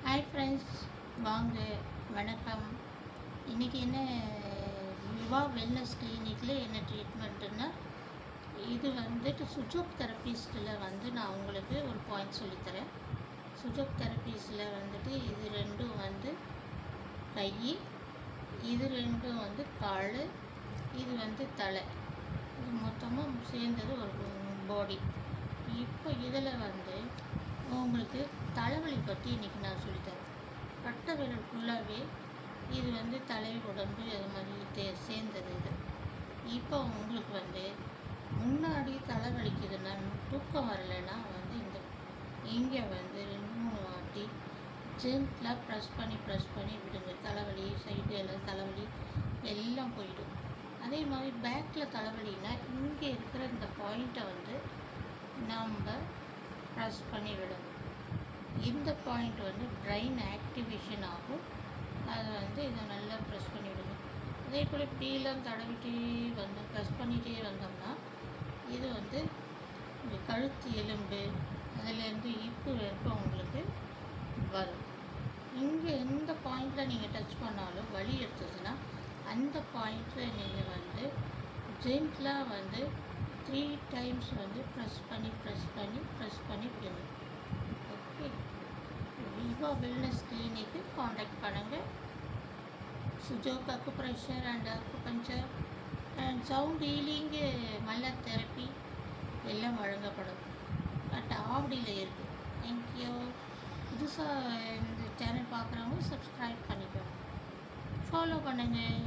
Hi friends, வாங்க, வணக்கம். இன்றைக்கி என்ன விவா வெல்னஸ் கிளினிக்கில் என்ன ட்ரீட்மெண்ட்டுன்னா, இது வந்துட்டு சுஜோக் தெரப்பிஸ்ட்டில் நான் உங்களுக்கு ஒரு பாயிண்ட் சொல்லித்தரேன். சுஜோக் தெரப்பிஸில் இது ரெண்டும் கை, இது ரெண்டும் கால், இது தலை. இது மொத்தமாக சேர்ந்தது ஒரு பாடி. இப்போ இதில் உங்களுக்கு தலைவலி பற்றி இன்றைக்கி நான் சொல்லித்தரேன். பட்ட விரல் ஃபுல்லாகவே இது தலை, உடம்பு அது மாதிரி சேர்ந்தது இது. இப்போ உங்களுக்கு முன்னாடி தலைவலிக்குதுன்னா, தூக்கம் வரலைன்னா இங்கே 2-3 வாட்டி ஜென்ட்லாக ப்ரெஸ் பண்ணி விடுங்க. தலைவலி சைடு எல்லாம் தலைவலி எல்லாம் போயிடும். அதே மாதிரி பேக்கில் தலைவலின்னா இங்கே இருக்கிற இந்த பாயிண்ட்டை நம்ம ப்ரெஸ் பண்ணி விடணும். இந்த பாயிண்ட் பிரெயின் ஆக்டிவேஷன் ஆகும். அதை இதை நல்லா ப்ரெஸ் பண்ணி விடுங்க. அதே போல் இப்படிலாம் தடவிட்டே ப்ரெஸ் பண்ணிகிட்டே வந்தோம்னா இது இந்த கழுத்து எலும்பு அதிலேருந்து இப்பு வரைக்கும் உங்களுக்கு வரும். இங்கே எந்த பாயிண்டில் நீங்கள் டச் பண்ணாலும் வலி எடுத்ததுன்னா அந்த பாயிண்ட்டில் நீங்கள் ஜென்ட்லாக 3 டைம்ஸ் ப்ரெஸ் பண்ணி விடுங்க. ஓகே, விவா வெல்னஸ் கிளினிக்கு காண்டாக்ட் பண்ணுங்கள். Su Jok acupressure and acupuncture and sound healing, Mallar therapy எல்லாம் வழங்கப்படும். பட் ஆவடியில் இருக்குது. தேங்க்யூ. புதுசாக இந்த சேனல் பார்க்குறவங்க சப்ஸ்கிரைப் பண்ணிக்கோங்க, ஃபாலோ பண்ணுங்கள்.